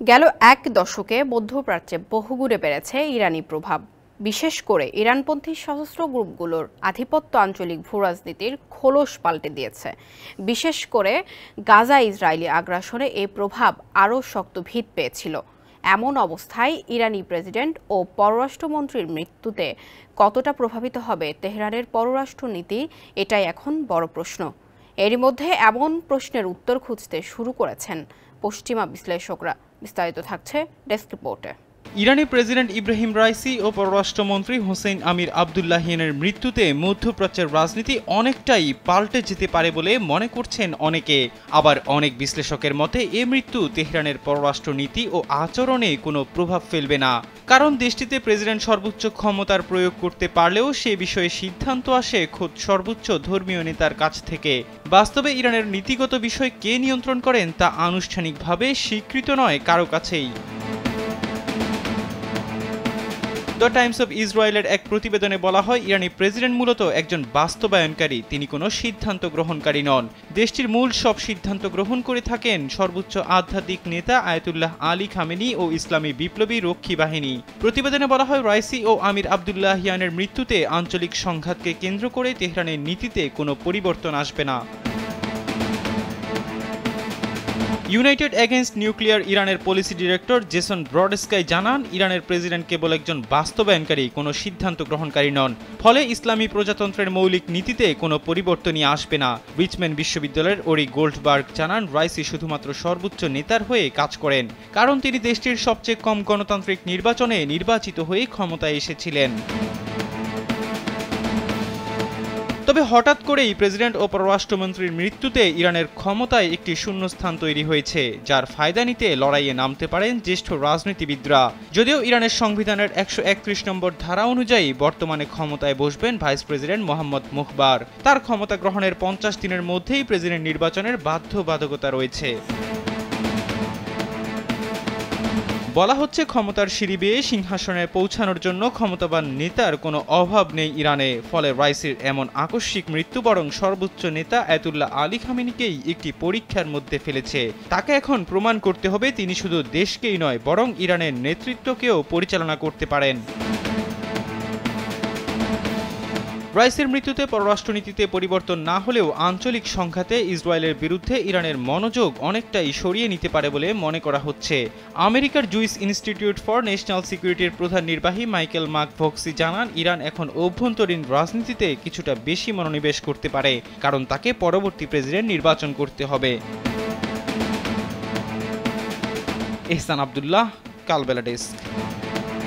গেল এক দশকে মধ্যপ্রাচ্যে বহুগুণে বেড়েছে ইরানি প্রভাব। বিশেষ করে ইরানপন্থী সশস্ত্র গ্রুপগুলোর আধিপত্য আঞ্চলিক ভূরাজনীতির খোলস পাল্টে দিয়েছে। বিশেষ করে গাজা ইসরায়েলি আগ্রাসনে এই প্রভাব আরও শক্ত ভিত পেয়েছিল। এমন অবস্থায় ইরানি প্রেসিডেন্ট ও পররাষ্ট্রমন্ত্রীর মৃত্যুতে কতটা প্রভাবিত হবে তেহরানের পররাষ্ট্রনীতি, এটাই এখন বড় প্রশ্ন। এরই মধ্যে এমন প্রশ্নের উত্তর খুঁজতে শুরু করেছেন পশ্চিমা বিশ্লেষকরা। বিস্তারিত থাকছে ডেস্ক রিপোর্টে। ইরানি প্রেসিডেন্ট ইব্রাহিম রাইসি ও পররাষ্ট্রমন্ত্রী হোসেন আমির আবদুল্লাহিয়ানের মৃত্যুতে মধ্যপ্রাচ্যের রাজনীতি অনেকটাই পাল্টে যেতে পারে বলে মনে করছেন অনেকে। আবার অনেক বিশ্লেষকের মতে এ মৃত্যু তেহরানের পররাষ্ট্রনীতি ও আচরণে কোনো প্রভাব ফেলবে না, কারণ দেশটিতে প্রেসিডেন্ট সর্বোচ্চ ক্ষমতার প্রয়োগ করতে পারলেও সে বিষয়ে সিদ্ধান্ত আসে খোদ সর্বোচ্চ ধর্মীয় নেতার কাছ থেকে। বাস্তবে ইরানের নীতিগত বিষয় কে নিয়ন্ত্রণ করেন তা আনুষ্ঠানিকভাবে স্বীকৃত নয় কারো কাছেই। দ্য টাইমস অব ইসরায়েলের এক প্রতিবেদনে বলা হয়, ইরানি প্রেসিডেন্ট মূলত একজন বাস্তবায়নকারী, তিনি কোনো সিদ্ধান্ত গ্রহণকারী নন। দেশটির মূল সব সিদ্ধান্ত গ্রহণ করে থাকেন সর্বোচ্চ আধ্যাত্মিক নেতা আয়াতুল্লাহ আলী খামেনি ও ইসলামী বিপ্লবী রক্ষী বাহিনী। প্রতিবেদনে বলা হয়, রাইসি ও আমির আবদুল্লাহিয়ানের মৃত্যুতে আঞ্চলিক সংঘাতকে কেন্দ্র করে তেহরানের নীতিতে কোনো পরিবর্তন আসবে না। ইউনাইটেড এগেইনস্ট নিউক্লিয়ার ইরানের পলিসি ডিরেক্টর জেসন ব্রডস্কাই জানান, ইরানের প্রেসিডেন্ট কেবল একজন বাস্তবায়নকারী, কোনো সিদ্ধান্ত গ্রহণকারী নন। ফলে ইসলামী প্রজাতন্ত্রের মৌলিক নীতিতে কোনো পরিবর্তনই আসবে না। রিচম্যান বিশ্ববিদ্যালয়ের ওরি গোল্ডবার্গ জানান, রাইসি শুধুমাত্র সর্বোচ্চ নেতার হয়ে কাজ করেন, কারণ তিনি দেশটির সবচেয়ে কম গণতান্ত্রিক নির্বাচনে নির্বাচিত হয়ে ক্ষমতায় এসেছিলেন। তবে হঠাৎ করেই প্রেসিডেন্ট ও পররাষ্ট্রমন্ত্রীর মৃত্যুতে ইরানের ক্ষমতায় একটি শূন্যস্থান তৈরি হয়েছে, যার ফায়দা নিতে লড়াইয়ে নামতে পারেন জ্যেষ্ঠ রাজনীতিবিদরা। যদিও ইরানের সংবিধানের 131 নম্বর ধারা অনুযায়ী বর্তমানে ক্ষমতায় বসবেন ভাইস প্রেসিডেন্ট মোহাম্মদ মুখবার। তার ক্ষমতা গ্রহণের 50 দিনের মধ্যেই প্রেসিডেন্ট নির্বাচনের বাধ্যবাধকতা রয়েছে। বলা হচ্ছে, ক্ষমতার সিঁড়ি বেয়ে সিংহাসনে পৌঁছানোর জন্য ক্ষমতাবান নেতার কোনো অভাব নেই ইরানে। ফলে রাইসির এমন আকস্মিক মৃত্যু বরং সর্বোচ্চ নেতা আয়াতুল্লাহ আলী খামেনিকেই একটি পরীক্ষার মধ্যে ফেলেছে। তাকে এখন প্রমাণ করতে হবে তিনি শুধু দেশকেই নয়, বরং ইরানের নেতৃত্বকেও পরিচালনা করতে পারেন। রাইসির মৃত্যুতে পররাষ্ট্রনীতিতে পরিবর্তন না হলেও আঞ্চলিক সংঘাতে ইসরায়েলের বিরুদ্ধে ইরানের মনোযোগ অনেকটাই সরিয়ে নিতে পারে বলে মনে করা হচ্ছে। আমেরিকার জুইস ইনস্টিটিউট ফর ন্যাশনাল সিকিউরিটির প্রধান নির্বাহী মাইকেল মাকভক্সি জানান, ইরান এখন অভ্যন্তরীণ রাজনীতিতে কিছুটা বেশি মনোনিবেশ করতে পারে, কারণ তাকে পরবর্তী প্রেসিডেন্ট নির্বাচন করতে হবে। এহসান আব্দুল্লাহ, কালবেলা ডেস্ক।